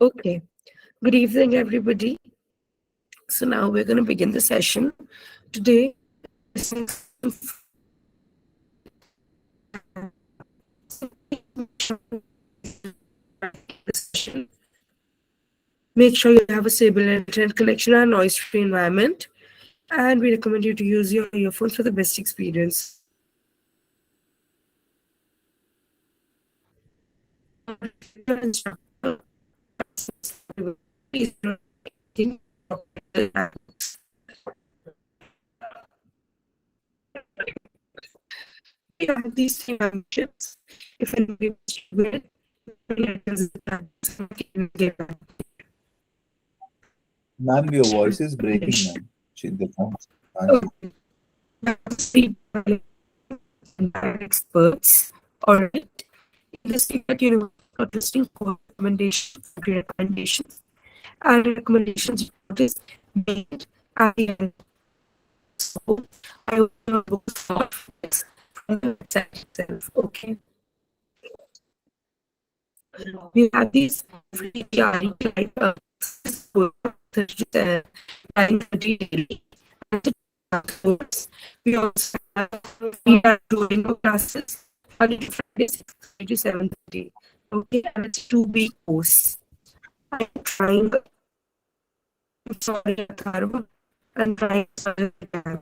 Okay. Good evening, everybody. So now we're going to begin the session. Today, make sure you have a stable internet connection and noise-free environment. And we recommend you to use your earphones for the best experience. We have these three memberships. If anybody wants to do it, let us know. Ma'am, your voice is breaking, ma'am. The phone can't hear. Okay. Experts. All right. In this that shortlisting for recommendations, recommendations, and recommendations report is made at the end. So I will go start from the website itself. Okay. We have these free GRE like 30 daily. Afterwards, we also have free Duolingo classes Monday to Friday, 6:30 to 7:30. Okay, and it's 2 week course. I'm trying. I'm sorry, Atharva. I'm trying as much as I can.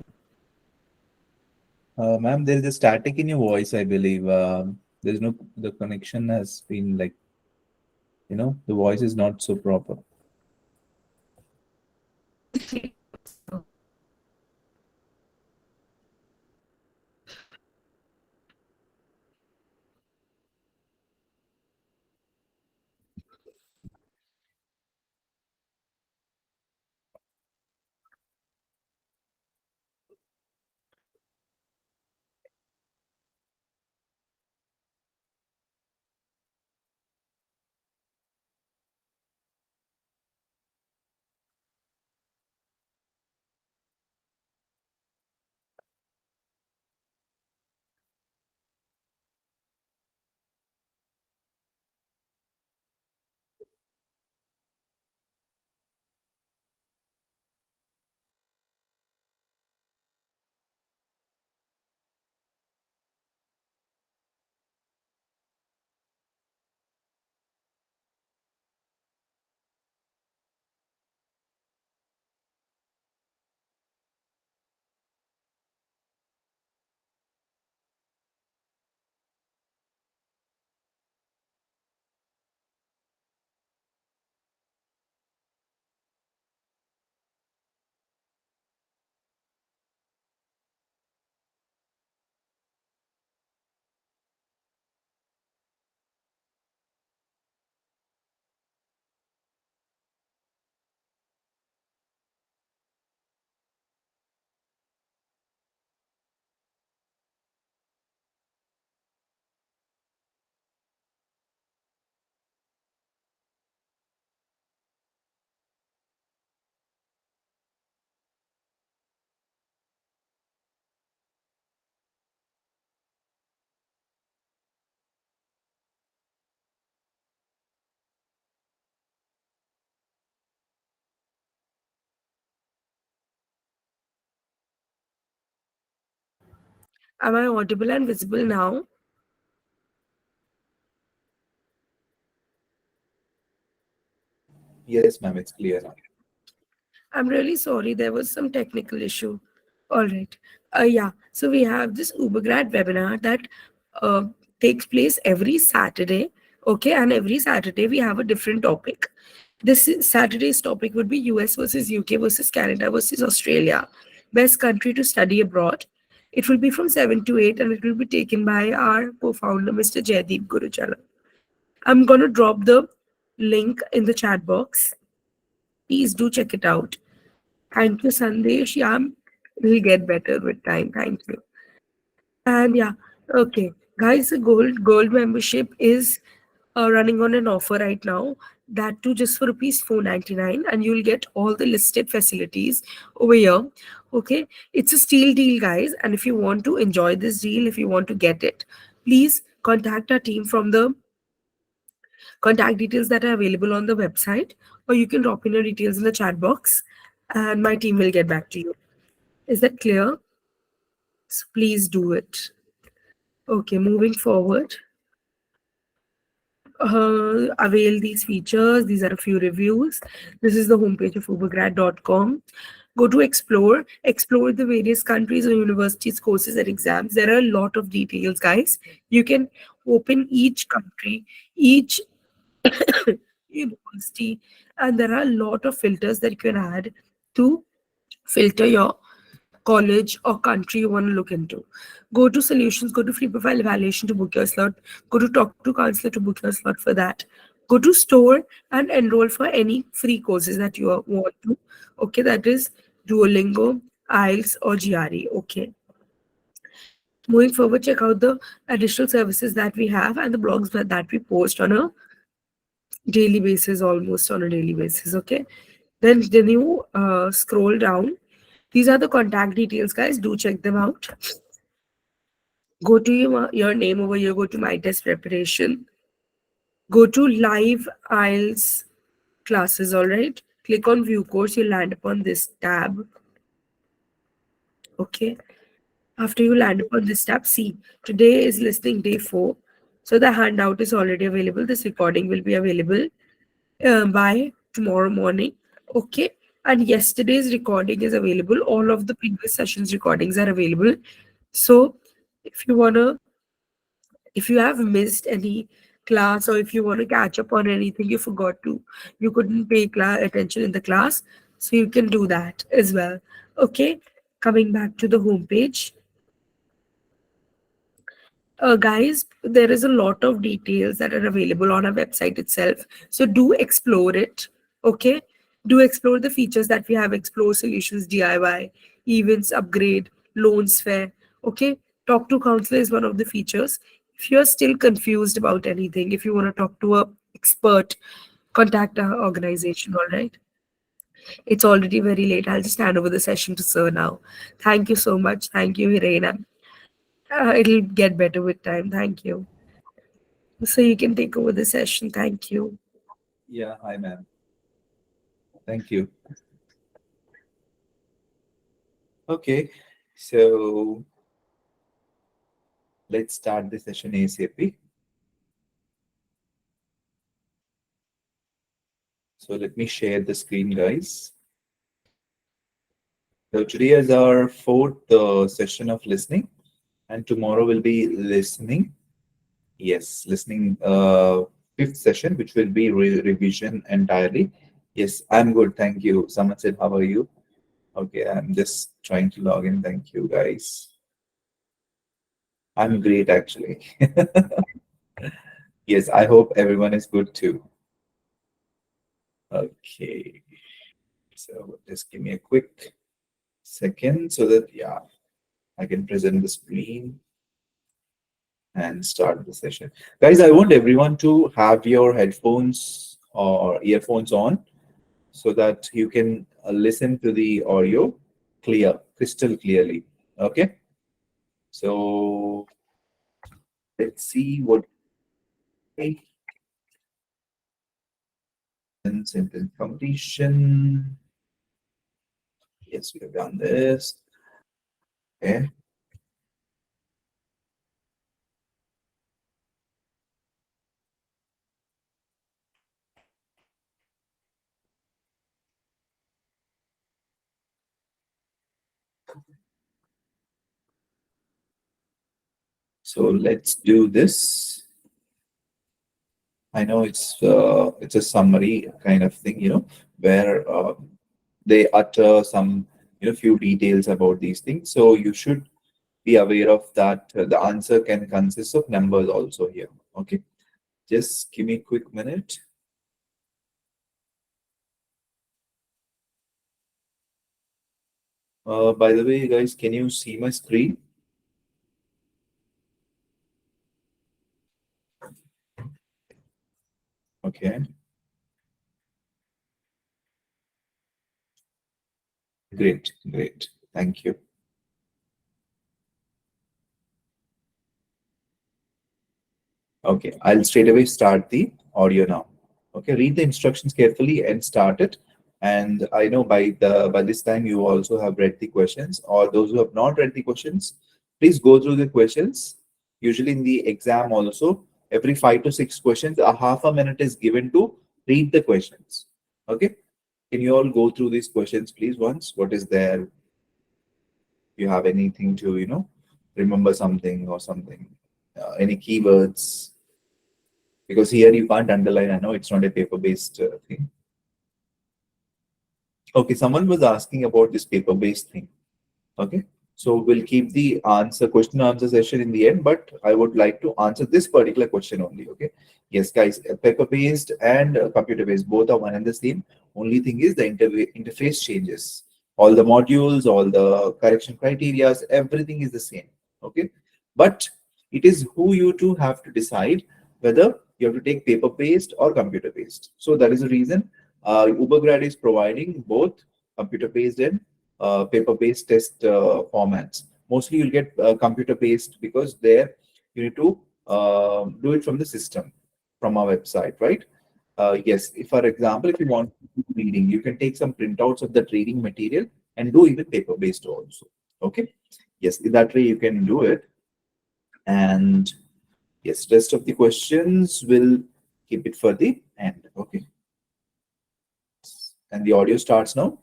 Ma'am, there is a static in your voice, I believe. There's no, the connection has been like, the voice is not so proper. Am I audible and visible now? Yes, ma'am, it's clear now. I'm really sorry, there was some technical issue. All right. Yeah. So we have this Ubergrad webinar that uh, takes place every Saturday. Okay. And every Saturday we have a different topic. Saturday's topic would be US versus UK versus Canada versus Australia. Best country to study abroad. It will be from 7 to 8 and it will be taken by our co-founder, Mr. Jaideep Gurucharan. I'm going to drop the link in the chat box. Please do check it out. Thank you, Sandesh. Yeah, it'll get better with time. Thank you. And yeah, okay, guys, the gold membership is running on an offer right now. That too, just for rupees 499, and you'll get all the listed facilities over here. Okay, it's a steal deal, guys. And if you want to enjoy this deal, if you want to get it, please contact our team from the Contact details that are available on the website, or you can drop in your details in the chat box and my team will get back to you. Is that clear? So please do it. Okay, moving forward. Avail these features. These are a few reviews. This is the homepage of ubergrad.com. Go to explore the various countries or universities, courses, and exams. There are a lot of details, guys. You can open each country, each university, and there are a lot of filters that you can add to filter your college or country you want to look into. Go to solutions, go to free profile evaluation to book your slot, go to talk to counselor to book your slot for that. Go to store and enroll for any free courses that you want to. Okay, that is Duolingo, IELTS, or GRE. Okay. Moving forward, check out the additional services that we have and the blogs that we post on a daily basis, almost on a daily basis. Okay. Then you scroll down. These are the contact details, guys. Do check them out. Go to your name over here, go to my test preparation, go to live IELTS classes, all right? Click on view course, you land upon this tab, okay? After you land upon this tab, see, today is listening day 4. So the handout is already available. This recording will be available by tomorrow morning, okay? And yesterday's recording is available. All of the previous sessions recordings are available. So if you want to if you have missed any class or if you want to catch up on anything you forgot to, you couldn't pay attention in the class, so you can do that as well. Okay, coming back to the homepage, guys, there is a lot of details that are available on our website itself. So do explore it. Okay. Do explore the features that we have. Explore solutions, DIY, events, upgrade, loans fair. Okay. Talk to counselor is one of the features. If you're still confused about anything, if you want to talk to a expert, contact our organization. All right. It's already very late. I'll just hand over the session to Sir now. Thank you so much. Thank you, Irena. It'll get better with time. Thank you. So you can take over the session. Thank you. Yeah, hi, ma'am. Thank you. Okay, so let's start the session ASAP. So let me share the screen, guys. So today is our fourth session of listening, and tomorrow will be listening. Yes, listening fifth session, which will be revision entirely. Yes, I'm good. Thank you. Someone said, how are you? Okay, I'm just trying to log in. Thank you, guys. I'm great, actually. Yes, I hope everyone is good too. Okay, so just give me a quick second so that, yeah, I can present the screen and start the session. Guys, I want everyone to have your headphones or earphones on so that you can listen to the audio crystal clearly. Okay, so let's see what sentence completion. Yes, we have done this. Okay, so let's do this. I know it's a summary kind of thing, where they utter some few details about these things. So you should be aware of that. The answer can consist of numbers also here. Okay, just give me a quick minute. By the way, guys, can you see my screen? Okay, great, great. Thank you. Okay, I'll straight away start the audio now. Okay, read the instructions carefully and start it. And I know by this time you also have read the questions, or those who have not read the questions, please go through the questions. Usually in the exam also, every 5 to 6 questions, a half a minute is given to read the questions. Okay, can you all go through these questions, please, once? What is there? You have anything to, remember something or something? Any keywords? Because here you can't underline. I know it's not a paper-based thing. Okay, someone was asking about this paper-based thing. Okay, so we'll keep the answer question and answer session in the end, but I would like to answer this particular question only. Okay, yes, guys, paper-based and computer-based both are one and the same. Only thing is the interface changes. All the modules, all the correction criterias, everything is the same. Okay, but it is who you two have to decide whether you have to take paper-based or computer-based. So that is the reason Ubergrad is providing both computer-based and paper-based test formats. Mostly you'll get computer-based because there you need to do it from the system, from our website, right? Yes, if for example, if you want reading, you can take some printouts of that reading material and do even paper-based also. Okay. Yes, in that way you can do it. And yes, rest of the questions will keep it for the end. Okay. And the audio starts now.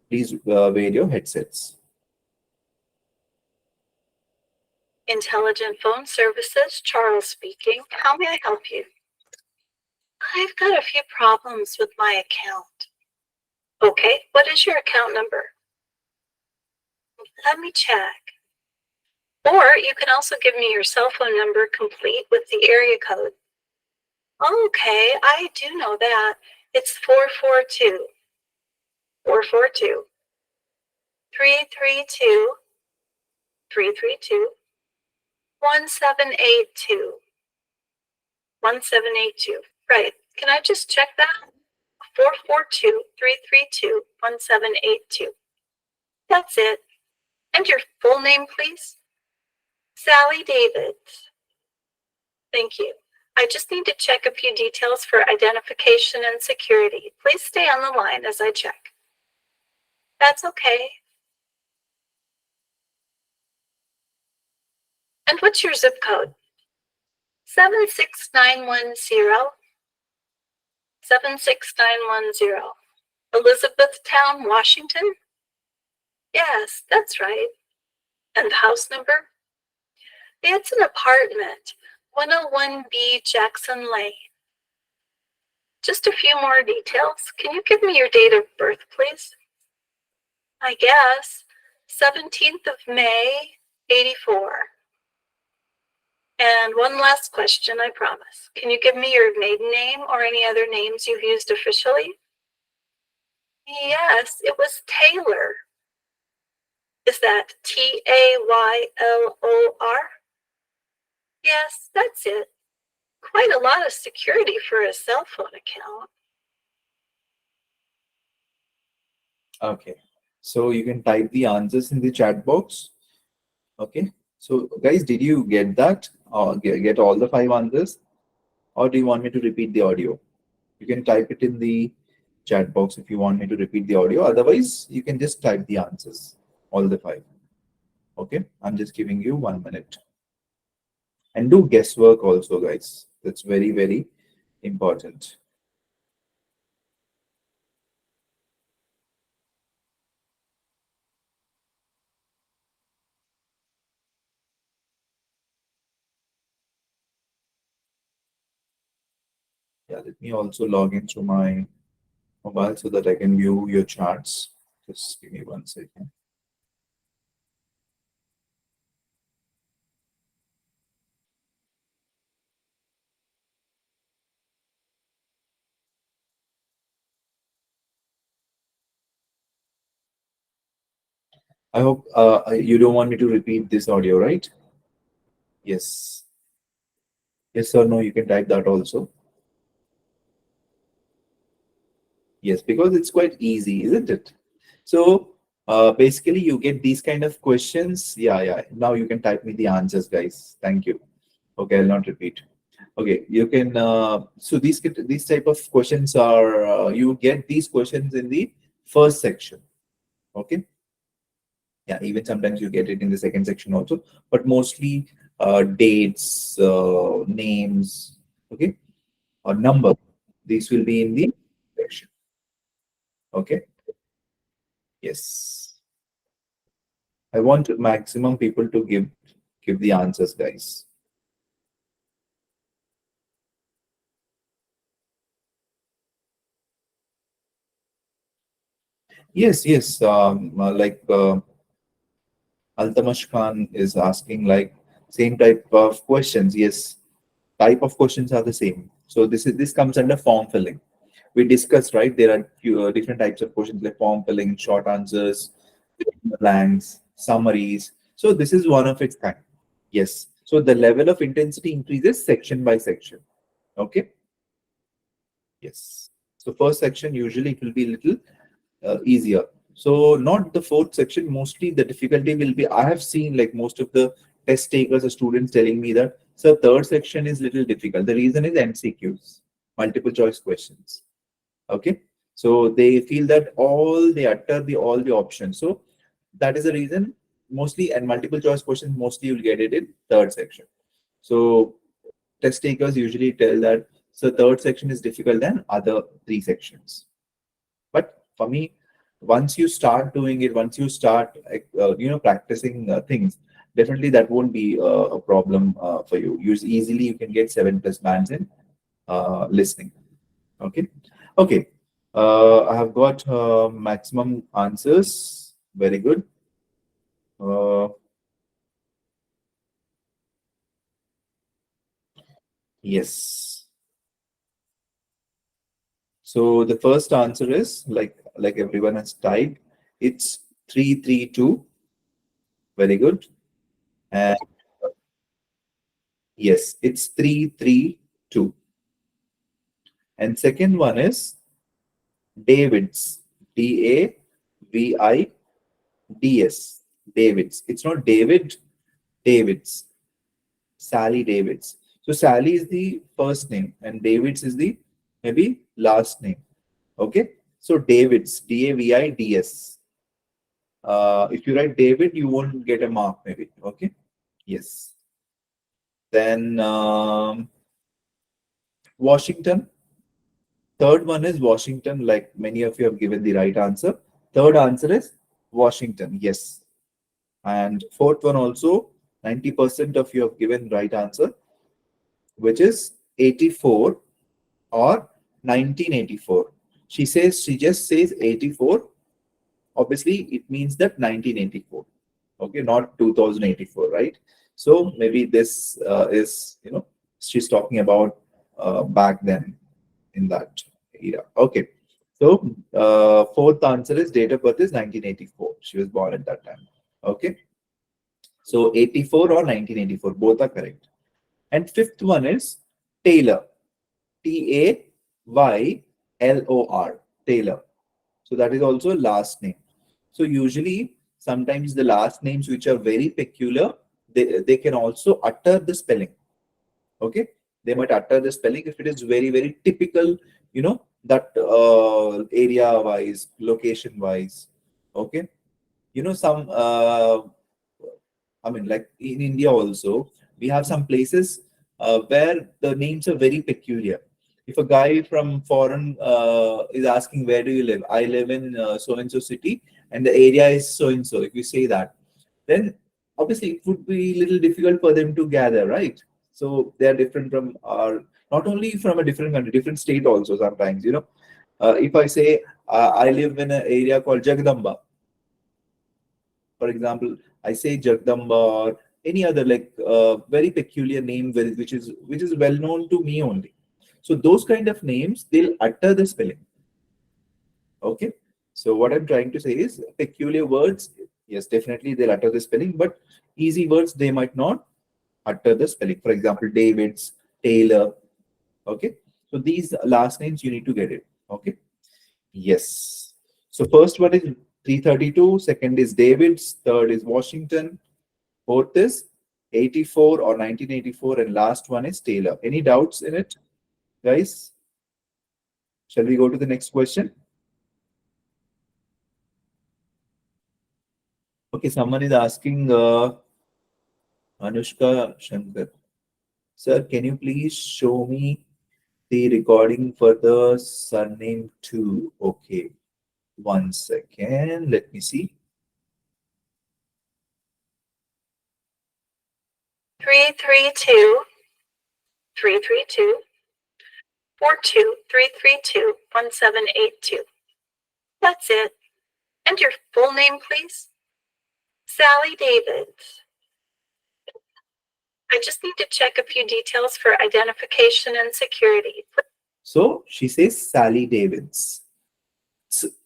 Please wear your headsets. Intelligent Phone Services, Charles speaking. How may I help you? I've got a few problems with my account. Okay, what is your account number? Let me check. Or you can also give me your cell phone number complete with the area code. Okay, I do know that. It's 442 442 332 332 1782 1782. Right. Can I just check that? 442-332-1782. That's it. And your full name, please? Sally David. Thank you. I just need to check a few details for identification and security. Please stay on the line as I check. That's okay. And what's your zip code? 76910. 76910. Elizabethtown, Washington? Yes, that's right. And the house number? It's an apartment, 101B Jackson Lane. Just a few more details. Can you give me your date of birth, please? I guess 17th of May, 84. And one last question, I promise. Can you give me your maiden name or any other names you've used officially? Yes, it was Taylor. Is that Taylor? Yes, that's it. Quite a lot of security for a cell phone account. Okay, so you can type the answers in the chat box. Okay, so guys, did you get that or get all the 5 answers, or do you want me to repeat the audio? You can type it in the chat box if you want me to repeat the audio. Otherwise, you can just type the answers, all the 5. Okay, I'm just giving you 1 minute. And do guesswork also, guys. That's very, very important. Yeah, let me also log into my mobile so that I can view your charts. Just give me 1 second. I hope you don't want me to repeat this audio, right? Yes. Yes or no, you can type that also. Yes, because it's quite easy, isn't it? So basically you get these kind of questions. Yeah, yeah. Now you can type me the answers, guys. Thank you. Okay, I'll not repeat. Okay, you can. So these type of questions are you get these questions in the first section. Okay, yeah. Even sometimes you get it in the second section also, but mostly dates, names, okay, or number. These will be in the section. Okay. Yes. I want maximum people to give the answers, guys. Yes, yes. Altamash Khan is asking like same type of questions. Yes, type of questions are the same. So this comes under form filling. We discussed, right? There are few, different types of questions like form filling, short answers, blanks, summaries. So this is one of its kind. Yes. So the level of intensity increases section by section. Okay. Yes. So first section usually it will be little easier. So not the fourth section. Mostly the difficulty will be. I have seen like most of the test takers or students telling me that so third section is little difficult. The reason is MCQs, multiple choice questions. Okay, so they feel that all they utter all the options. So that is the reason mostly and multiple choice questions mostly you'll get it in third section. So test takers usually tell that so third section is difficult than other three sections. But for me, once you start doing it, once you start, practicing things, definitely that won't be a problem for you. Easily you can get 7+ bands in listening. Okay. Okay. I have got maximum answers. Very good. Uh, yes. So the first answer is like everyone has typed. It's 332. Very good. And yes, it's 332. And second one is Davids. Davids. Davids. It's not David. Davids. Sally Davids. So Sally is the first name and Davids is the maybe last name. Okay. So Davids. Davids. If you write David, you won't get a mark maybe. Okay. Yes. Then Washington. Third one is Washington, like many of you have given the right answer. Third answer is Washington. Yes. And fourth one also, 90% of you have given right answer, which is 84 or 1984. She just says 84. Obviously, it means that 1984. Okay, not 2084, right? So maybe this is, she's talking about back then in that era. Okay. So fourth answer is date of birth is 1984. She was born at that time. Okay. So 84 or 1984, both are correct. And fifth one is Taylor. Taylor. Taylor. So that is also last name. So usually sometimes the last names which are very peculiar, they can also utter the spelling. Okay, they might utter the spelling if it is very very typical, that area wise, location wise. Okay, some I mean, like in India also, we have some places where the names are very peculiar. If a guy from foreign is asking, where do you live? I live in so and so city, and the area is so and so. If you say that, then obviously it would be a little difficult for them to gather, right? So they are different from our, not only from a different country, different state also sometimes, if I say I live in an area called Jagdamba, for example, I say Jagdamba or any other like very peculiar name which is well known to me only. So those kind of names they'll utter the spelling. Okay. So what I'm trying to say is peculiar words, yes, definitely they'll utter the spelling, but easy words they might not utter the spelling. For example, David's, Taylor. Okay. So these last names you need to get it. Okay. Yes. So first one is 332, second is David's, third is Washington, fourth is 84 or 1984, and last one is Taylor. Any doubts in it, guys? Shall we go to the next question? Okay, someone is asking, Anushka Shankar. Sir, can you please show me the recording for the surname too? Okay, 1 second. Let me see. 332 332 332 1782. That's it. And your full name, please? Sally Davids. I just need to check a few details for identification and security. So she says Sally Davids.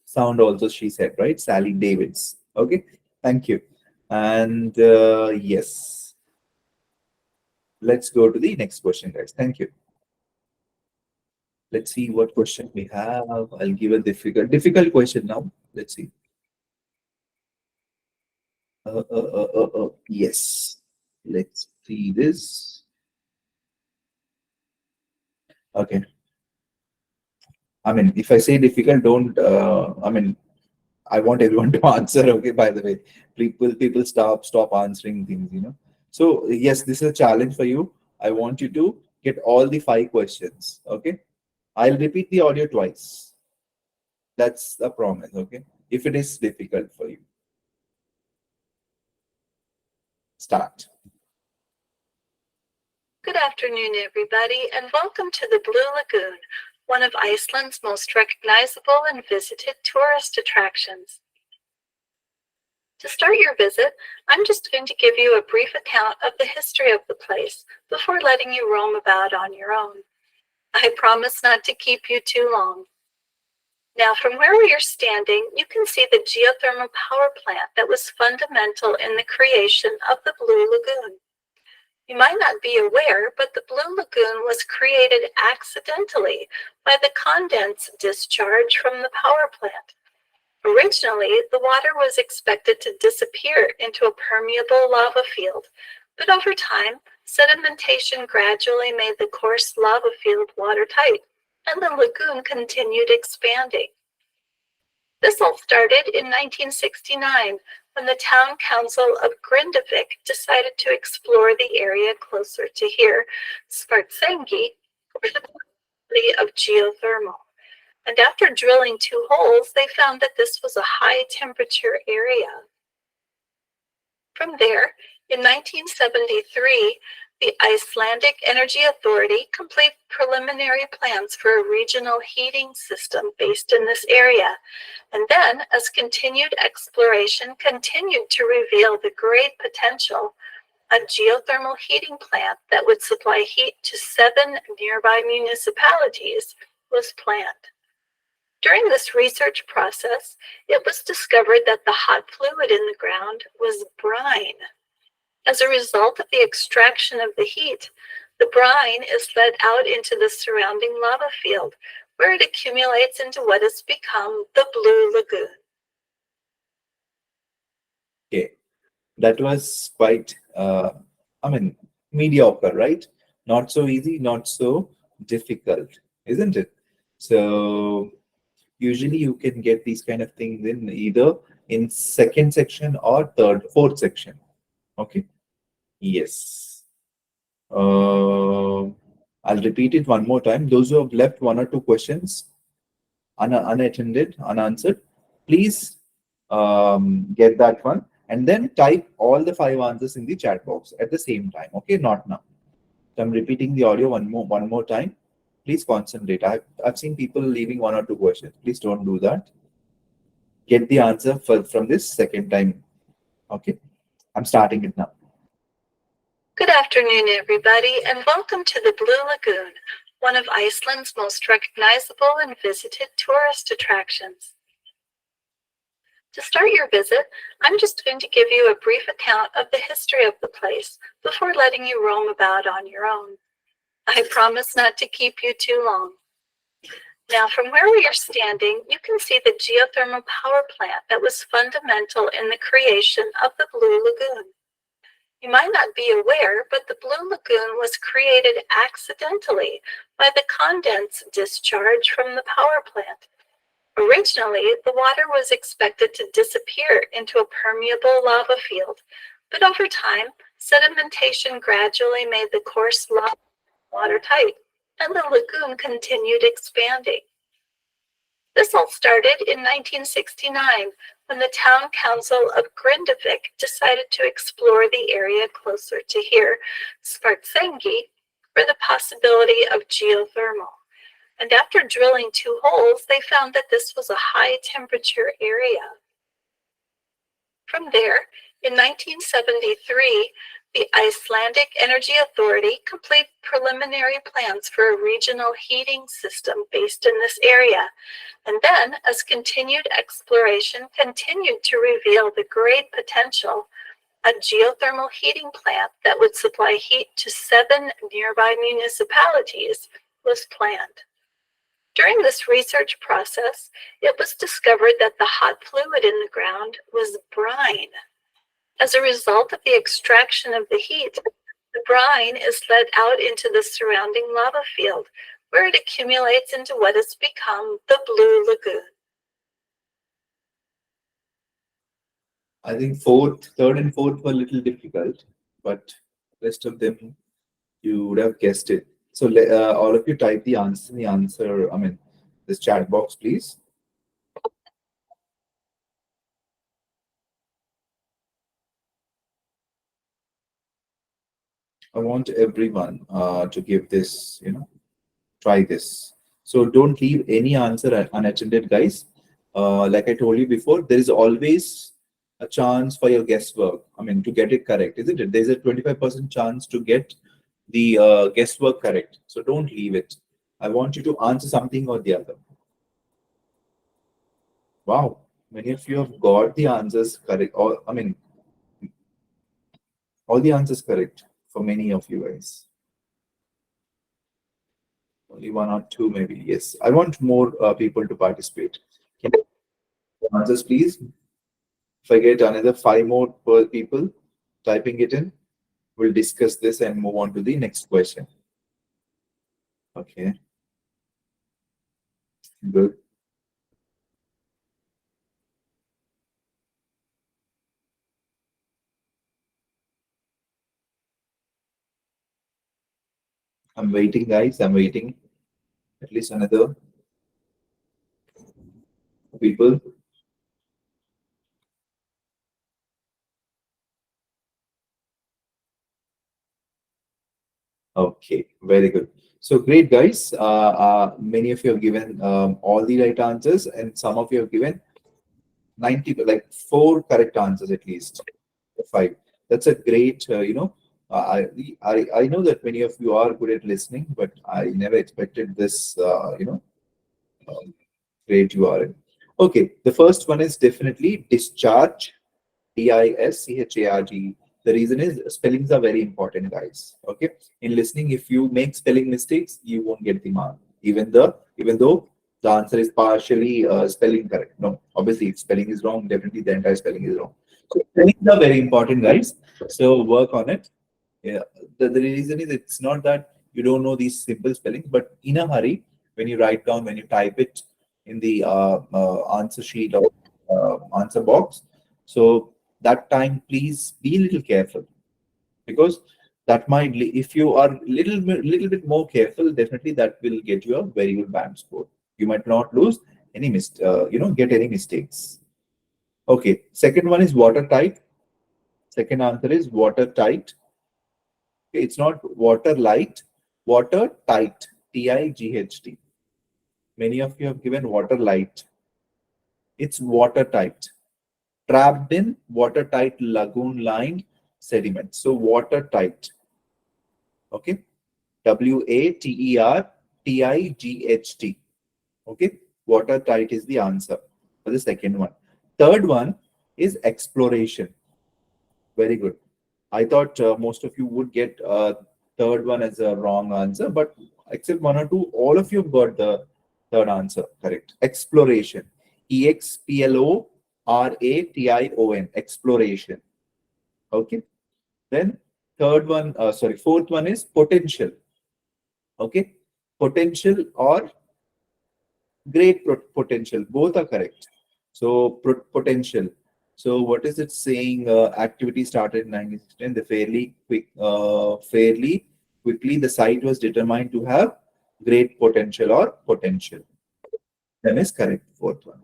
Sound also she said, right? Sally Davids. Okay, thank you. And yes, let's go to the next question, guys. Thank you. Let's see what question we have. I'll give a difficult question now. Let's see. Yes. Let's see this. Okay. I mean, if I say difficult, don't. I mean, I want everyone to answer. Okay. By the way, people stop answering things. So yes, this is a challenge for you. I want you to get all the 5 questions. Okay. I'll repeat the audio twice. That's a promise. Okay. If it is difficult for you, start. Good afternoon, everybody, and welcome to the Blue Lagoon, one of Iceland's most recognizable and visited tourist attractions. To start your visit, I'm just going to give you a brief account of the history of the place before letting you roam about on your own. I promise not to keep you too long. Now, from where we are standing, you can see the geothermal power plant that was fundamental in the creation of the Blue Lagoon. You might not be aware, but the Blue Lagoon was created accidentally by the condense discharge from the power plant. Originally, the water was expected to disappear into a permeable lava field, but over time, sedimentation gradually made the coarse lava field watertight, and the lagoon continued expanding. This all started in 1969, when the town council of Grindavik decided to explore the area closer to here, Svartsengi, for the possibility of geothermal. And after drilling 2 holes, they found that this was a high temperature area. From there, in 1973, the Icelandic Energy Authority completed preliminary plans for a regional heating system based in this area. And then, as continued exploration continued to reveal the great potential, a geothermal heating plant that would supply heat to 7 nearby municipalities was planned. During this research process, it was discovered that the hot fluid in the ground was brine. As a result of the extraction of the heat, the brine is led out into the surrounding lava field, where it accumulates into what has become the Blue Lagoon. Okay, that was quite, mediocre, right? Not so easy, not so difficult, isn't it? So usually you can get these kind of things in either in second section or fourth section. Okay. Yes. I'll repeat it one more time. Those who have left 1 or 2 questions unattended, unanswered, please get that one and then type all the 5 answers in the chat box at the same time. Okay, not now. So I'm repeating the audio one more time. Please concentrate. I've seen people leaving 1 or 2 questions. Please don't do that. Get the answer from this second time. Okay, I'm starting it now. Good afternoon, everybody, and welcome to the Blue Lagoon, one of Iceland's most recognizable and visited tourist attractions. To start your visit, I'm just going to give you a brief account of the history of the place before letting you roam about on your own. I promise not to keep you too long. Now, from where we are standing, you can see the geothermal power plant that was fundamental in the creation of the Blue Lagoon. You might not be aware, but the Blue Lagoon was created accidentally by the condense discharge from the power plant. Originally, the water was expected to disappear into a permeable lava field, but over time, sedimentation gradually made the coarse lava watertight, and the lagoon continued expanding. This all started in 1969 when the town council of Grindavik decided to explore the area closer to here, Svartsengi, for the possibility of geothermal. And after drilling 2 holes, they found that this was a high temperature area. From there, in 1973, the Icelandic Energy Authority completed preliminary plans for a regional heating system based in this area. And then, as continued exploration continued to reveal the great potential, a geothermal heating plant that would supply heat to 7 nearby municipalities was planned. During this research process, it was discovered that the hot fluid in the ground was brine. As a result of the extraction of the heat, the brine is led out into the surrounding lava field, where it accumulates into what has become the Blue Lagoon. I think fourth, third, and fourth were a little difficult, but rest of them you would have guessed it. So all of you type the answer in the answer. I mean, this chat box, please. I want everyone to give this, try this. So don't leave any answer unattended, guys. Like I told you before, there is always a chance for your guesswork. I mean, to get it correct, isn't it? There's a 25% chance to get the guesswork correct. So don't leave it. I want you to answer something or the other. Wow, many of you have got the answers correct. Or I mean, all the answers correct for many of you guys. Only one or two, maybe. Yes, I want more people to participate. Can you answers, please? If I get another 5 more people typing it in, we'll discuss this and move on to the next question. Okay. Good. I'm waiting, guys. I'm waiting. At least another people. Okay, very good. So great, guys. Many of you have given all the right answers, and some of you have given 90, like 4 correct answers at least. 5. That's a great, I know that many of you are good at listening, but I never expected this, um, great you are in. Okay, the first one is definitely discharge, Discharge. The reason is spellings are very important, guys. Okay, in listening, if you make spelling mistakes, you won't get the mark, even though the answer is partially spelling correct. No, obviously, if spelling is wrong, definitely the entire spelling is wrong. So spellings are very important, guys. So work on it. Yeah, the reason is it's not that you don't know these simple spellings, but in a hurry, when you write down, when you type it in the answer sheet or answer box, so that time, please be a little careful, because that might, if you are little bit more careful, definitely that will get you a very good band score. You might not lose any get any mistakes. Okay, second one is watertight. Second answer is watertight. Okay, it's not water light, water tight, Tight. Many of you have given water light. It's watertight. Trapped in watertight lagoon lined sediment. So watertight. Okay. Watertight. Okay. Watertight is the answer for the second one. Third one is exploration. Very good. I thought most of you would get third one as a wrong answer, but except one or two, all of you have got the third answer correct. Exploration. Exploration. Exploration. Okay. Then fourth one is potential. Okay, potential or great potential. Both are correct. So potential. So what is it saying? Activity started in 1916. Fairly quickly, the site was determined to have great potential or potential. Then is correct. Fourth one.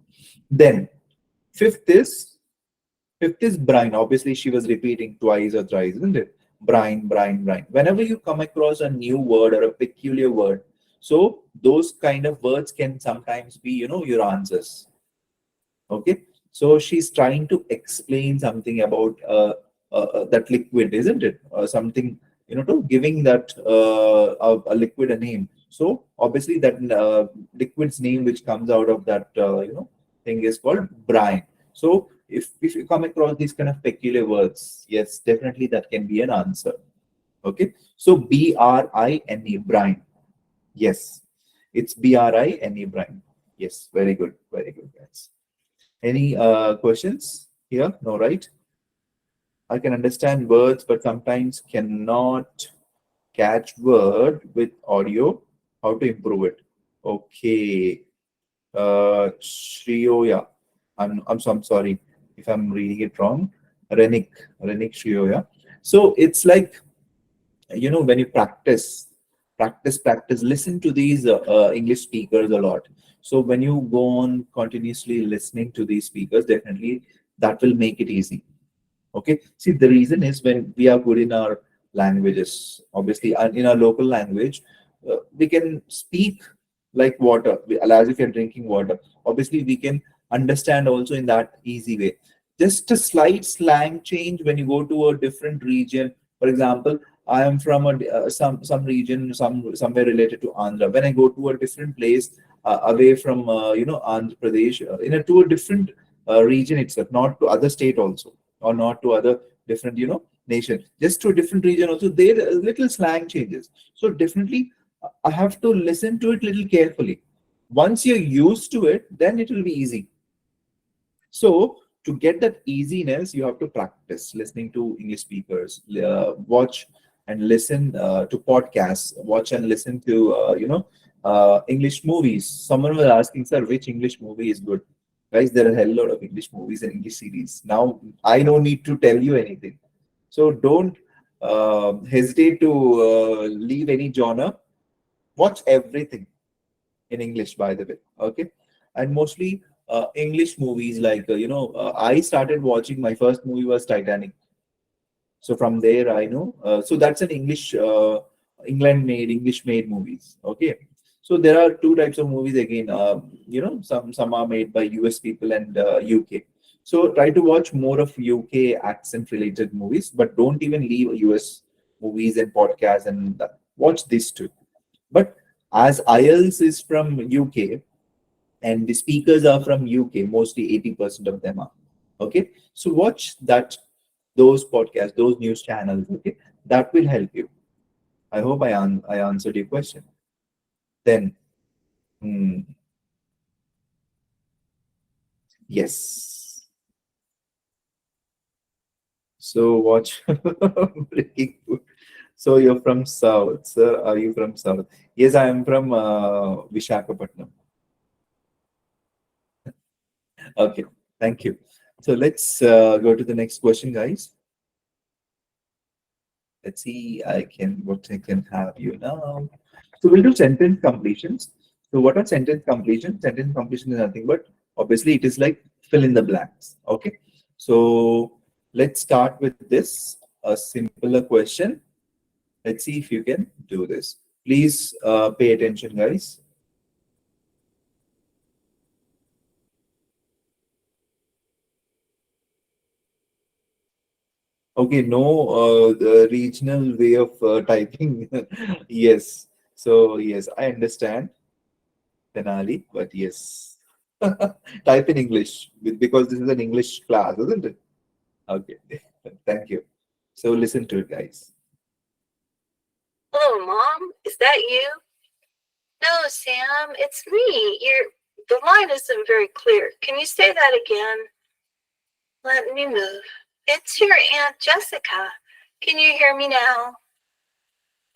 Then fifth is fifth is brine. Obviously, she was repeating twice or thrice, isn't it? Brine, brine, brine. Whenever you come across a new word or a peculiar word, so those kind of words can sometimes be, your answers. Okay, so she's trying to explain something about that liquid, isn't it? Something, to giving that a liquid a name. So obviously that liquid's name which comes out of that thing is called brine. So if you come across these kind of peculiar words, yes, definitely that can be an answer. Okay, so brine, brine. Yes, it's brine, brine. Yes, very good, guys. Any questions here? No, right? I can understand words, but sometimes cannot catch word with audio. How to improve it? Okay. Shriyoya. I'm sorry if I'm reading it wrong. Renik. Renik Shriyoya. So it's like, when you practice, listen to these English speakers a lot. So when you go on continuously listening to these speakers, definitely that will make it easy. Okay, see, the reason is when we are good in our languages, obviously, and in our local language, we can speak like water, as if you're drinking water. Obviously, we can understand also in that easy way. Just a slight slang change when you go to a different region. For example, I am from some region, somewhere related to Andhra. When I go to a different place away from Andhra Pradesh, to a different region itself, not to other state also, or not to other different nation, just to a different region also, there little slang changes. So definitely I have to listen to it little carefully. Once you're used to it, then it will be easy. So to get that easiness, you have to practice listening to English speakers, watch and listen to podcasts, watch and listen to English movies. Someone was asking, sir, which English movie is good? Guys, there are a hell lot of English movies and English series. Now I don't need to tell you anything. So don't hesitate to leave any genre. Watch everything in English, by the way. Okay, and mostly English movies. Like I started watching. My first movie was Titanic. So from there, I know. So that's an England-made, English-made movies. Okay. So there are two types of movies again. Some are made by US people and UK. So try to watch more of UK accent-related movies, but don't even leave US movies and podcasts and watch these two. But as IELTS is from UK and the speakers are from UK, mostly 80% of them are. Okay. So watch those podcasts, those news channels. Okay. That will help you. I hope I answered your question. Then, hmm, yes. So watch Breaking Food. So you're from South, sir. Are you from South? Yes, I am from Vishakhapatnam. Okay, thank you. So let's go to the next question, guys. Let's see, what I can have you now. So we'll do sentence completions. So what are sentence completion? Sentence completion is nothing but obviously it is like fill in the blanks. Okay. So let's start with this, a simpler question. Let's see if you can do this. Please pay attention, guys. Okay, no, the regional way of typing. Yes. So yes, I understand. Tenali, but yes. Type in English because this is an English class, isn't it? Okay, thank you. So listen to it, guys. Hello, Mom. Is that you? No, Sam, it's me. The line isn't very clear. Can you say that again? Let me move. It's your Aunt Jessica. Can you hear me now?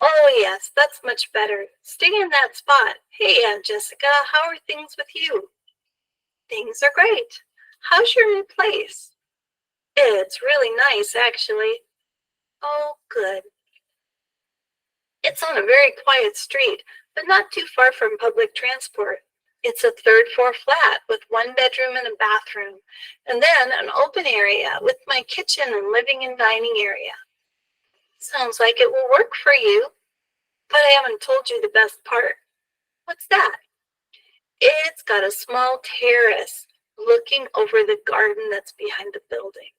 Oh, yes, that's much better. Stay in that spot. Hey, Aunt Jessica, how are things with you? Things are great. How's your new place? It's really nice, actually. Oh, good. It's on a very quiet street, but not too far from public transport. It's a third floor flat with one bedroom and a bathroom, and then an open area with my kitchen and living and dining area. Sounds like it will work for you, but I haven't told you the best part. What's that? It's got a small terrace looking over the garden that's behind the building.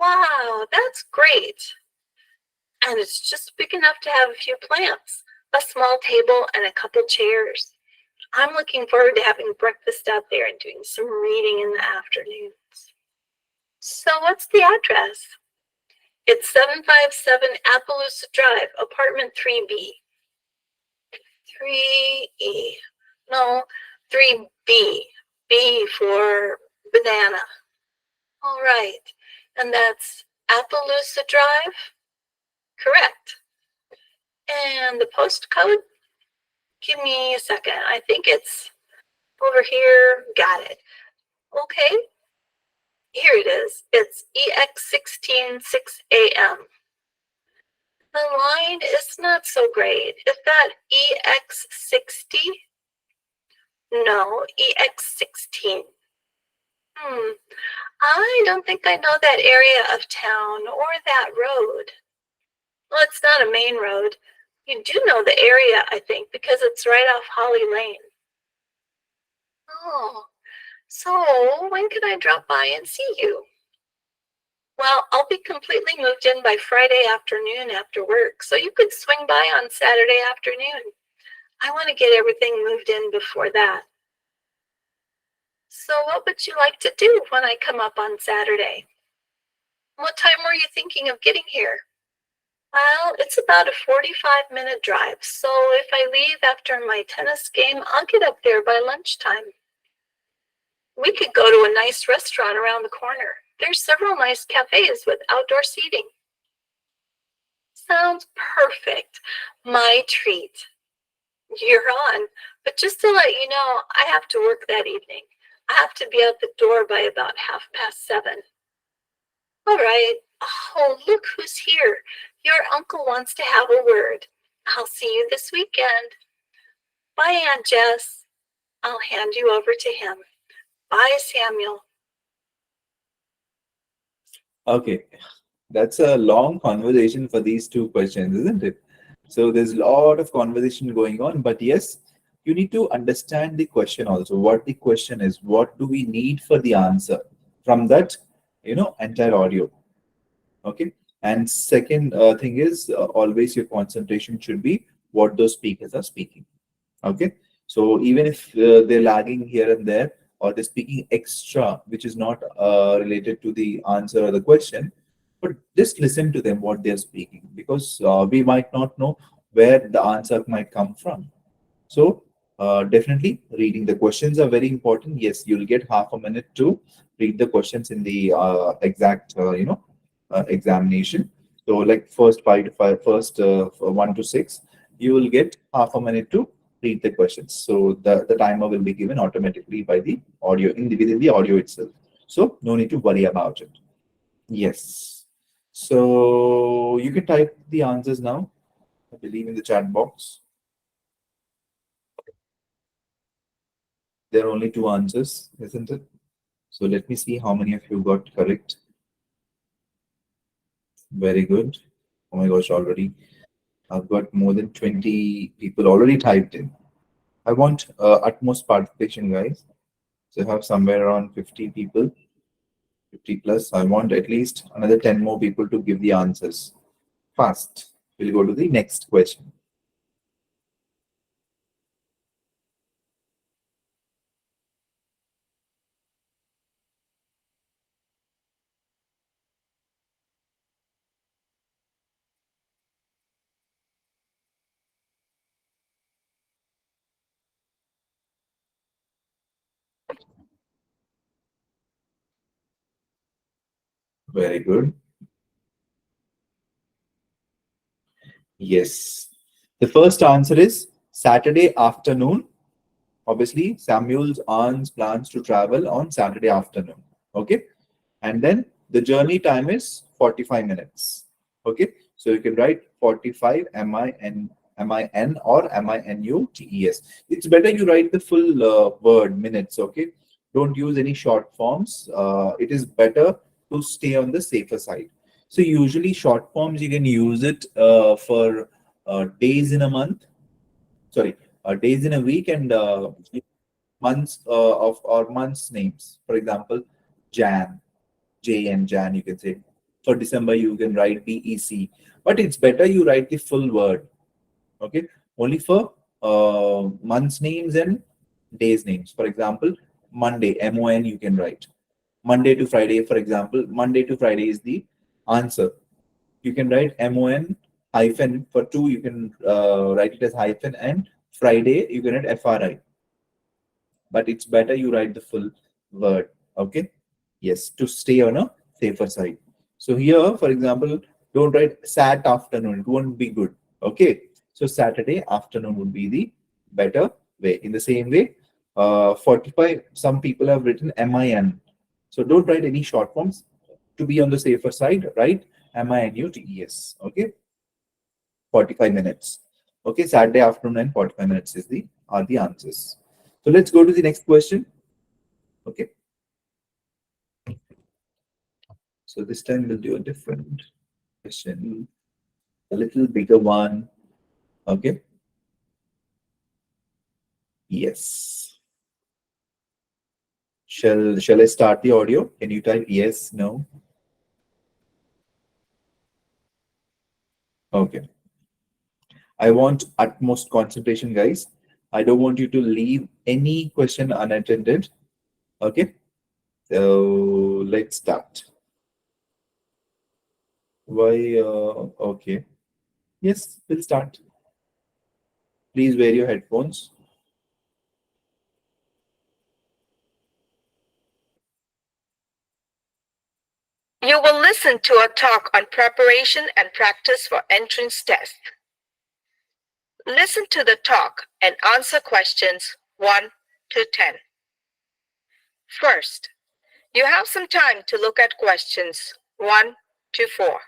Wow, that's great. And it's just big enough to have a few plants, a small table, and a couple chairs. I'm looking forward to having breakfast out there and doing some reading in the afternoons. So, what's the address? It's 757 Appaloosa Drive, apartment 3B. 3E. No, 3B. B for banana. All right. And that's Appaloosa Drive? Correct. And the postcode? Give me a second. I think it's over here. Got it. Okay. Here it is. It's EX166AM. The line is not so great. Is that EX60? No, EX16. I don't think I know that area of town or that road. Well, it's not a main road. You do know the area, I think, because it's right off Holly Lane. Oh, so when can I drop by and see you? Well, I'll be completely moved in by Friday afternoon after work, so you could swing by on Saturday afternoon. I want to get everything moved in before that. So what would you like to do when I come up on Saturday? What time were you thinking of getting here? Well, it's about a 45-minute drive, so if I leave after my tennis game, I'll get up there by lunchtime. We could go to a nice restaurant around the corner. There's several nice cafes with outdoor seating. Sounds perfect. My treat. You're on. But just to let you know, I have to work that evening. I have to be out the door by about 7:30. All right. Oh, look who's here. Your uncle wants to have a word. I'll see you this weekend. Bye, Aunt Jess. I'll hand you over to him. Bye, Samuel. Okay, that's a long conversation for these two questions, isn't it? So there's a lot of conversation going on, but yes, you need to understand the question also. What the question is, what do we need for the answer from that, entire audio. Okay. And second thing is always your concentration should be what those speakers are speaking. Okay. So even if they're lagging here and there, or they're speaking extra, which is not related to the answer or the question, but just listen to them what they're speaking, because we might not know where the answer might come from. So definitely reading the questions are very important. Yes, you'll get half a minute to read the questions in the exact examination. So like first five to five, first 1 to 6, you will get half a minute to read the questions. So the timer will be given automatically by the audio within the audio itself. So no need to worry about it. Yes. So you can type the answers now, I believe, in the chat box. There are only two answers, isn't it? So let me see how many of you got correct. Very good. Oh my gosh, already I've got more than 20 people already typed in. I want utmost participation, guys. So I have somewhere around 50 people, 50 plus. I want at least another 10 more people to give the answers fast. We'll go to the next question. Very good. Yes. The first answer is Saturday afternoon. Obviously, Samuel's aunt plans to travel on Saturday afternoon. Okay. And then the journey time is 45 minutes. Okay. So you can write 45 MIN or MINUTES. It's better you write the full word minutes. Okay. Don't use any short forms. It is better to stay on the safer side. So usually short forms you can use it for days in a month. Sorry, days in a week and months of or months names. For example, Jan, JN, Jan. You can say for December you can write DEC, but it's better you write the full word. Okay, only for months names and days names. For example, Monday, MON you can write. Monday to Friday, for example, Monday to Friday is the answer. You can write MON hyphen for two, you can write it as hyphen, and Friday you can write FRI, but it's better you write the full word. Okay. Yes, to stay on a safer side. So here, for example, don't write Sat afternoon. It won't be good. Okay. So Saturday afternoon would be the better way. In the same way, 45, some people have written MIN. So don't write any short forms. To be on the safer side, write MINUTES. Okay. 45 minutes. Okay. Saturday afternoon and 45 minutes is the are the answers. So let's go to the next question. Okay. So this time we'll do a different question, a little bigger one. Okay. Yes. Shall I start the audio? Can you type yes, no? Okay. I want utmost concentration, guys. I don't want you to leave any question unattended. Okay. So let's start. Why? Okay. Yes, we'll start. Please wear your headphones. You will listen to a talk on preparation and practice for entrance tests. Listen to the talk and answer questions 1 to 10. First, you have some time to look at questions 1 to 4.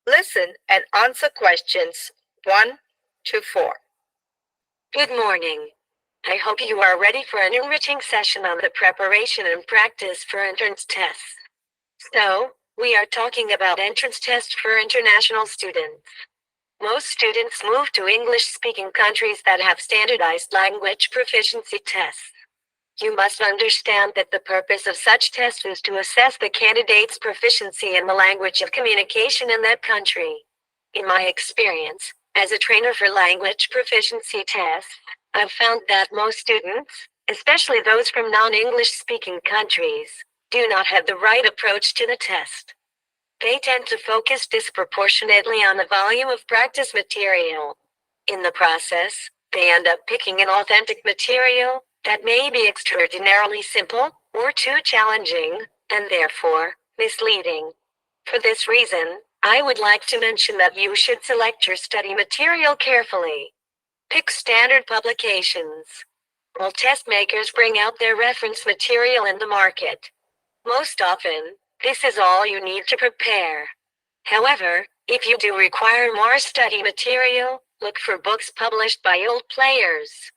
Listen and answer questions 1 to 4. Good morning. I hope you are ready for an enriching session on the preparation and practice for entrance tests. So, we are talking about entrance tests for international students. Most students move to English-speaking countries that have standardized language proficiency tests. You must understand that the purpose of such tests is to assess the candidate's proficiency in the language of communication in that country. In my experience, as a trainer for language proficiency tests, I've found that most students, especially those from non-English speaking countries, do not have the right approach to the test. They tend to focus disproportionately on the volume of practice material. In the process, they end up picking an authentic material that may be extraordinarily simple or too challenging, and therefore misleading. For this reason, I would like to mention that you should select your study material carefully. Pick standard publications. All test makers bring out their reference material in the market. Most often, this is all you need to prepare. However, if you do require more study material, look for books published by old players.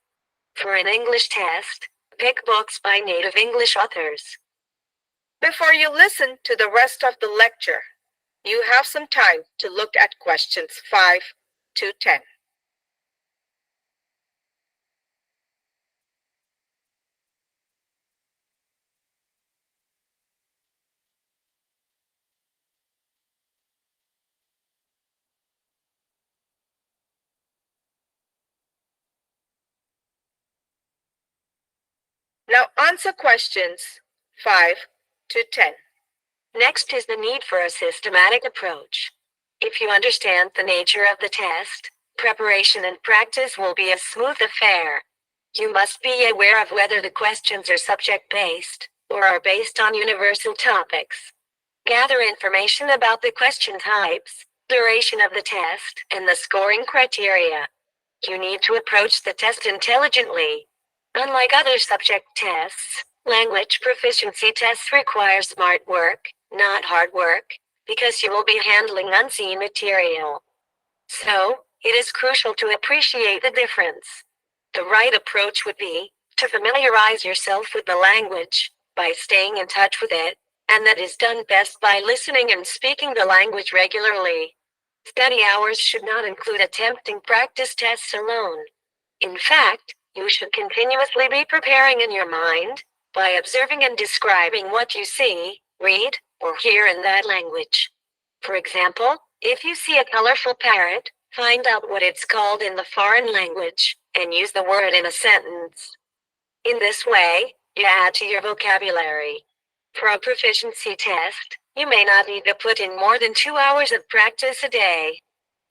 For an English test, pick books by native English authors. Before you listen to the rest of the lecture, you have some time to look at questions 5 to 10. Now answer questions 5 to 10. Next is the need for a systematic approach. If you understand the nature of the test, preparation and practice will be a smooth affair. You must be aware of whether the questions are subject-based or are based on universal topics. Gather information about the question types, duration of the test, and the scoring criteria. You need to approach the test intelligently. Unlike other subject tests, language proficiency tests require smart work, not hard work, because you will be handling unseen material. So, it is crucial to appreciate the difference. The right approach would be to familiarize yourself with the language by staying in touch with it, and that is done best by listening and speaking the language regularly. Study hours should not include attempting practice tests alone. In fact, you should continuously be preparing in your mind by observing and describing what you see, read, or hear in that language. For example, if you see a colorful parrot, find out what it's called in the foreign language and use the word in a sentence. In this way, you add to your vocabulary. For a proficiency test, you may not need to put in more than 2 hours of practice a day.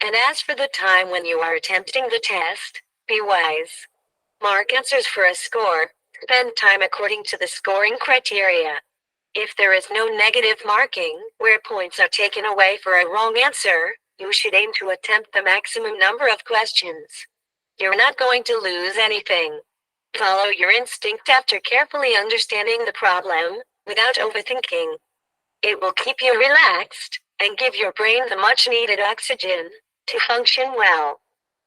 And as for the time when you are attempting the test, be wise. Mark answers for a score. Spend time according to the scoring criteria. If there is no negative marking, where points are taken away for a wrong answer, you should aim to attempt the maximum number of questions. You're not going to lose anything. Follow your instinct after carefully understanding the problem, without overthinking. It will keep you relaxed and give your brain the much needed oxygen to function well.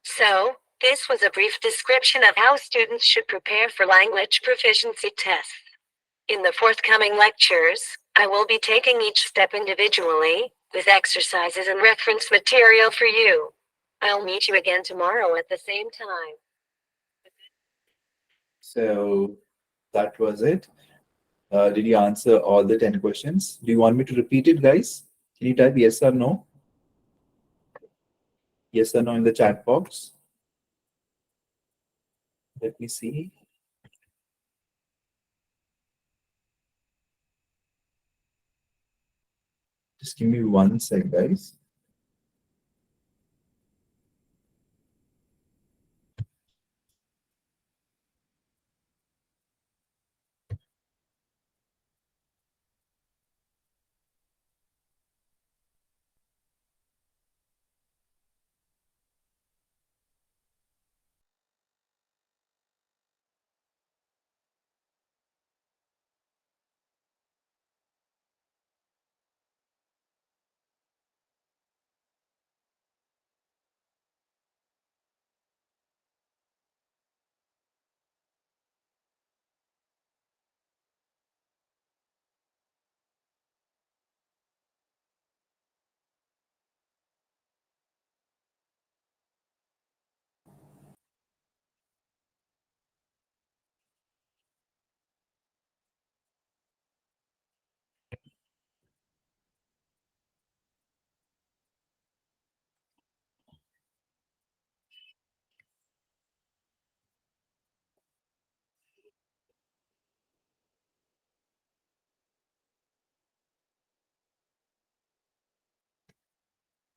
So, this was a brief description of how students should prepare for language proficiency tests. In the forthcoming lectures, I will be taking each step individually, with exercises and reference material for you. I'll meet you again tomorrow at the same time. So that was it. Did you answer all the 10 questions? Do you want me to repeat it, guys? Can you type yes or no? Yes or no in the chat box. Let me see. Just give me 1 sec, guys.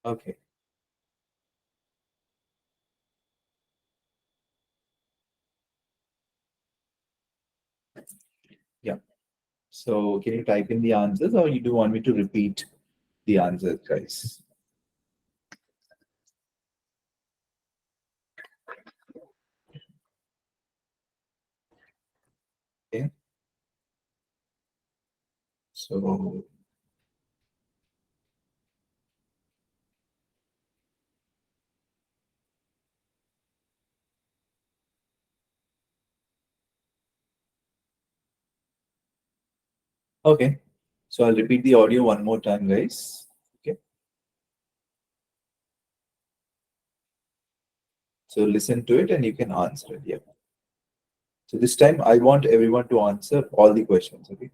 Okay. Yeah. So can you type in the answers, or you do want me to repeat the answers, guys? Okay. So okay. So I'll repeat the audio one more time, guys. Okay. So listen to it and you can answer it. Yeah. So this time I want everyone to answer all the questions. Okay.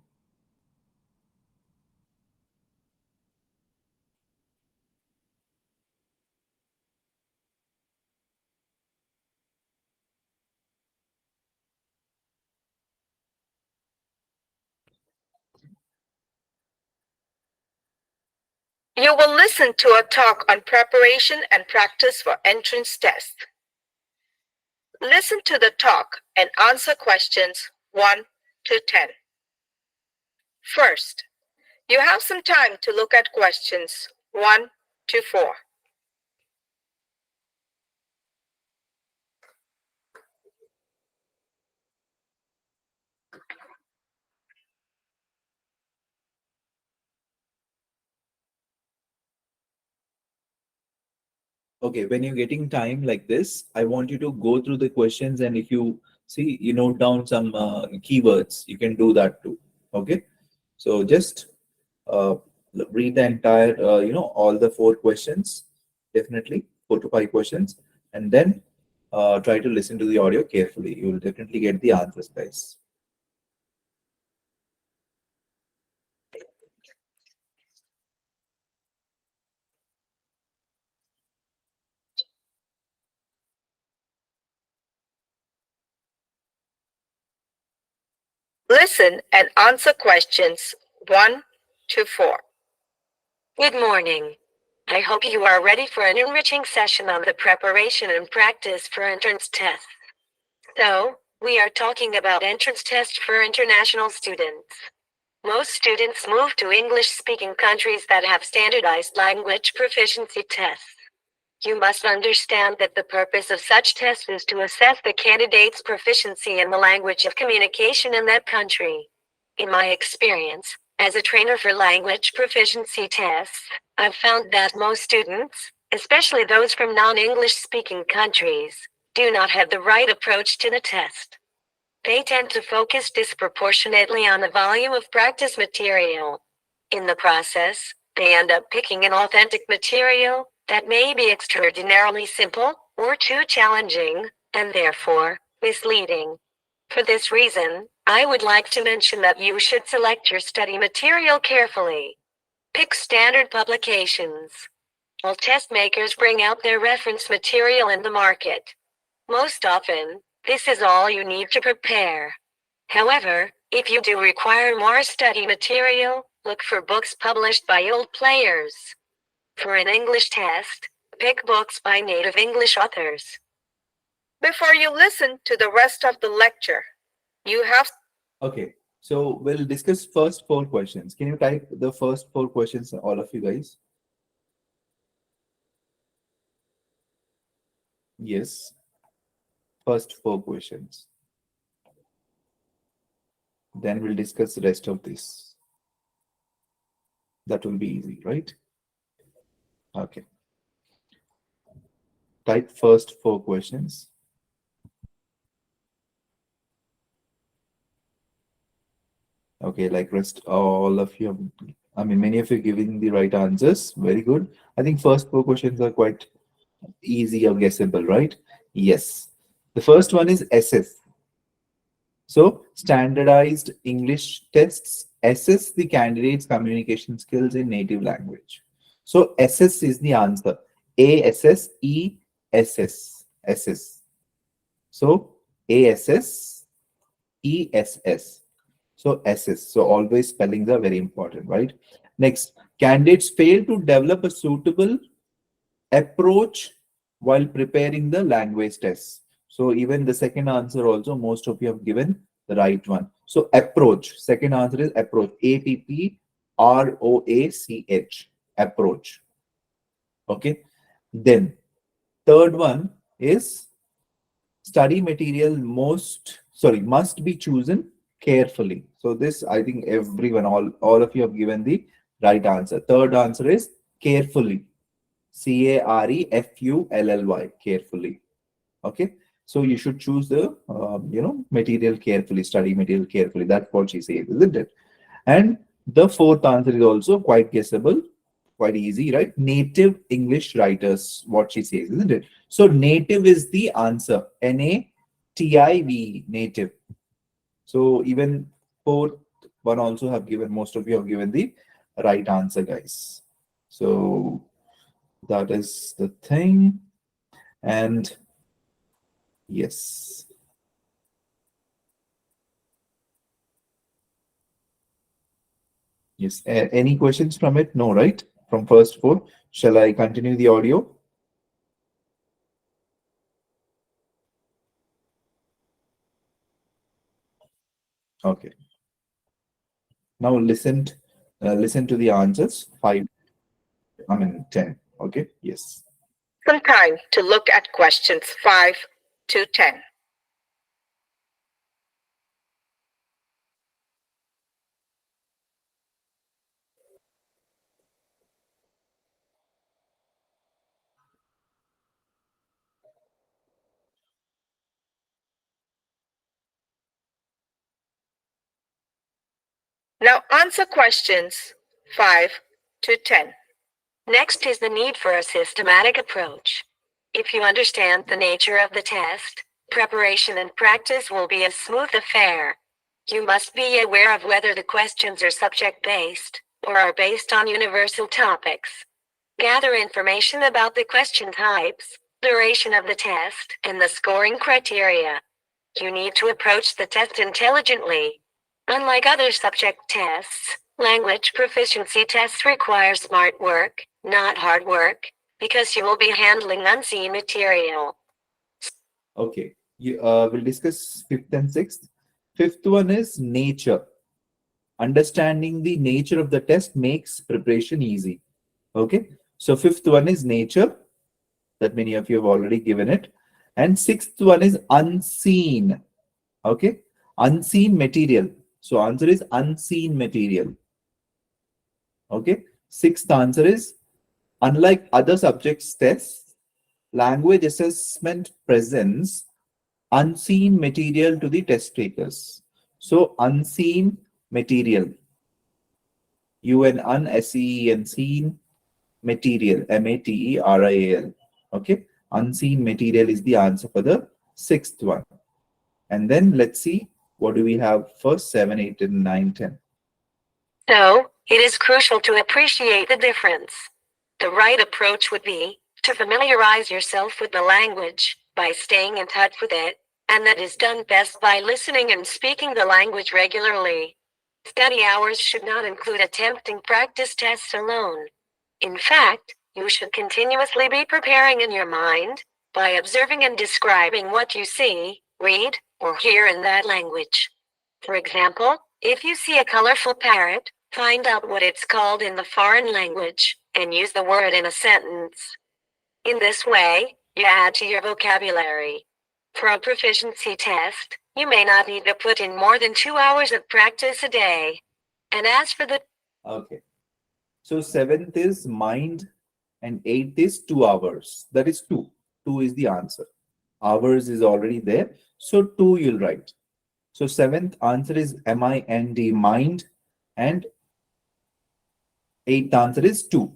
You will listen to a talk on preparation and practice for entrance tests. Listen to the talk and answer questions 1 to 10. First, you have some time to look at questions 1 to 4. Okay, when you're getting time like this, I want you to go through the questions, and if you see, you note down some keywords, you can do that too. Okay, so just uh, read the entire, all the four questions, definitely 4 to 5 questions, and then try to listen to the audio carefully. You will definitely get the answers, guys. Listen and answer questions 1 to 4. Good morning. I hope you are ready for an enriching session on the preparation and practice for entrance tests. So, we are talking about entrance tests for international students. Most students move to English-speaking countries that have standardized language proficiency tests. You must understand that the purpose of such tests is to assess the candidate's proficiency in the language of communication in that country. In my experience, as a trainer for language proficiency tests, I've found that most students, especially those from non-English speaking countries, do not have the right approach to the test. They tend to focus disproportionately on the volume of practice material. In the process, they end up picking an authentic material that may be extraordinarily simple or too challenging, and therefore misleading. For this reason, I would like to mention that you should select your study material carefully. Pick standard publications. All test makers bring out their reference material in the market. Most often, this is all you need to prepare. However, if you do require more study material, look for books published by old players. For an English test, pick books by native English authors. Before you listen to the rest of the lecture, you have. Okay, so we'll discuss first 4 questions. Can you type the first 4 questions, all of you guys? Yes, first 4 questions. Then we'll discuss the rest of this. That will be easy, right? Okay. Type first 4 questions. Okay, like rest, all of you, I mean, many of you giving the right answers. Very good. I think first 4 questions are quite easy or guessable, right? Yes. The first one is SS. So, standardized English tests assess the candidate's communication skills in native language. So, SS is the answer. ASS, ESS, SS. So, ASS, ESS. So, SS. So, always spellings are very important, right? Next, candidates fail to develop a suitable approach while preparing the language tests. So even the second answer also, most of you have given the right one. So approach, second answer is approach, APPROACH, approach. Okay. Then third one is study material must be chosen carefully. So this, I think everyone, all of you have given the right answer. Third answer is carefully. CAREFULLY, carefully. Okay, so you should choose the material carefully, study material carefully. That's what she says, isn't it? And the fourth answer is also quite guessable, quite easy, right? Native English writers, what she says, isn't it? So native is the answer. NATIV, native. So even fourth one also have given, most of you have given the right answer, guys. So that is the thing. And yes. Yes. Any questions from it? No, right? from first four. Shall I continue the audio? Okay. Now listen to the answers. 5, 10. Okay. Yes. Some time to look at questions 5 to 10. Now answer questions 5 to 10. Next is the need for a systematic approach. If you understand the nature of the test, preparation and practice will be a smooth affair. You must be aware of whether the questions are subject-based or are based on universal topics. Gather information about the question types, duration of the test, and the scoring criteria. You need to approach the test intelligently. Unlike other subject tests, language proficiency tests require smart work, not hard work, because you will be handling unseen material. Okay. We'll discuss fifth and sixth. Fifth one is nature. Understanding the nature of the test makes preparation easy. Okay. So fifth one is nature, that many of you have already given it. And sixth one is unseen. Okay. Unseen material. So answer is unseen material. Okay. Sixth answer is, unlike other subjects tests, language assessment presents unseen material to the test takers. So unseen material. unseen, seen material, material. Okay. Unseen material is the answer for the sixth one. And then let's see what do we have for 7, 8, and 9, 10. So, it is crucial to appreciate the difference. The right approach would be to familiarize yourself with the language by staying in touch with it, and that is done best by listening and speaking the language regularly. Study hours should not include attempting practice tests alone. In fact, you should continuously be preparing in your mind by observing and describing what you see, read, or hear in that language. For example, if you see a colorful parrot, find out what it's called in the foreign language and use the word in a sentence. In this way, you add to your vocabulary. For a proficiency test, you may not need to put in more than 2 hours of practice a day. And as for the Okay. So seventh is mind and eighth is 2 hours. That is 2. 2 is the answer. Hours is already there. So 2 you'll write. So seventh answer is mind, mind, and eighth answer is 2,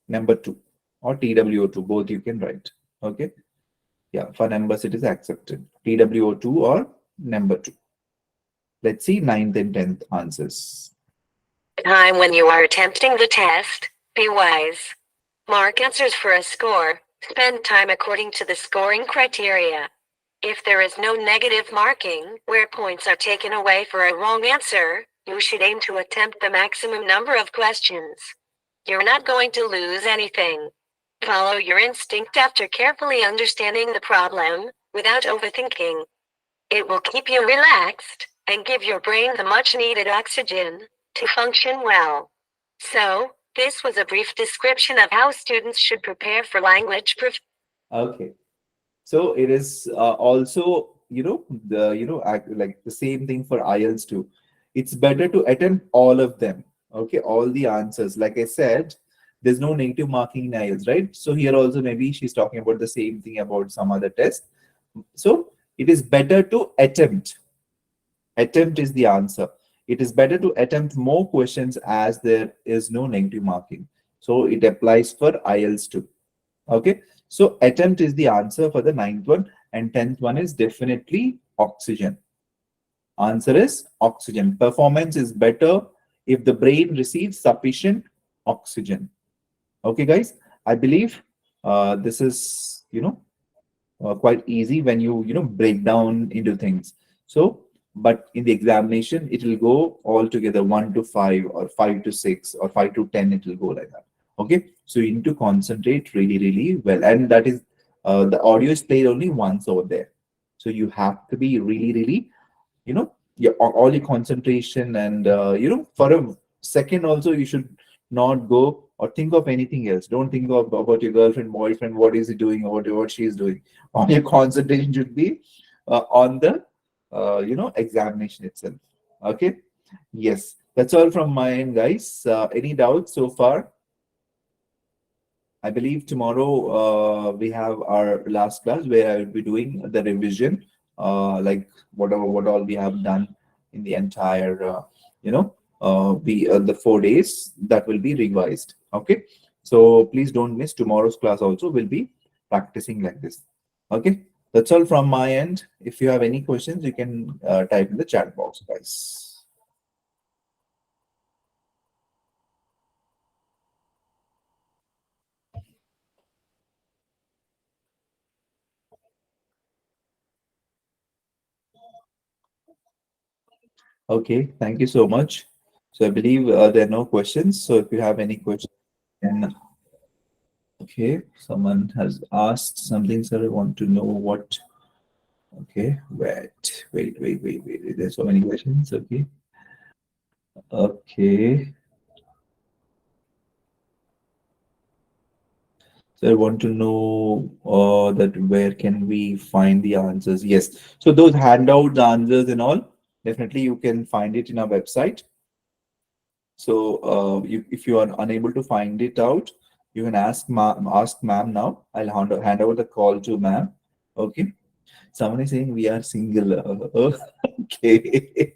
number 2, or TWO2, both you can write. Okay. Yeah, for numbers it is accepted. TWO2 or number 2. Let's see ninth and 10th answers. time when you are attempting the test, be wise. Mark answers for a score. Spend time according to the scoring criteria. If there is no negative marking where points are taken away for a wrong answer, you should aim to attempt the maximum number of questions. You're not going to lose anything. Follow your instinct after carefully understanding the problem, without overthinking. It will keep you relaxed and give your brain the much needed oxygen to function well. So, this was a brief description of how students should prepare for language Okay. So it is also, like the same thing for IELTS too. It's better to attempt all of them. Okay, all the answers. Like I said, there's no negative marking in IELTS, right? So here also maybe she's talking about the same thing about some other test. So it is better to attempt. Attempt is the answer. It is better to attempt more questions as there is no negative marking. So it applies for IELTS too. Okay. So attempt is the answer for the ninth one, and 10th one is definitely oxygen. Answer is oxygen. Performance is better if the brain receives sufficient oxygen. Okay, guys. I believe this is quite easy when you break down into things. So, but in the examination, it will go all together 1 to 5 or 5 to 6 or 5 to 10. It will go like that. Okay, so you need to concentrate really, really well, and that is the audio is played only once over there. So you have to be really, really, your all your concentration, and for a second also you should not go or think of anything else. Don't think of about your girlfriend, boyfriend, what is he doing or what she is doing. All your concentration should be on the examination itself. Okay. Yes, that's all from my end, guys. Any doubts so far? I believe tomorrow we have our last class where I will be doing the revision, like what all we have done in the entire, the 4 days that will be revised. Okay, so please don't miss tomorrow's class. Also, we'll be practicing like this. Okay, that's all from my end. If you have any questions, you can type in the chat box, guys. Okay, thank you so much. So I believe there are no questions. So if you have any questions, then okay, someone has asked something, sir. I want to know what. Okay, wait. There's so many questions. Okay, okay. So I want to know that where can we find the answers? Yes. So those handouts, answers, and all, definitely you can find it in our website. So if you are unable to find it out, you can ask ma'am now. I'll hand over the call to ma'am. Okay. Someone is saying we are single. Okay.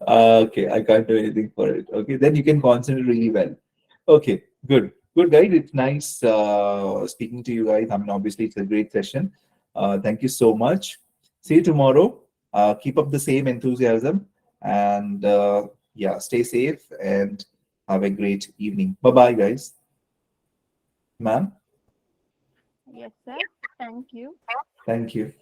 Okay, I can't do anything for it. Okay, then you can concentrate really well. Okay, good. Good, guys. It's nice speaking to you guys. I mean, obviously, it's a great session. Thank you so much. See you tomorrow. Keep up the same enthusiasm, and yeah, stay safe and have a great evening. Bye bye, guys. Ma'am, Yes, sir. Thank you. thank you.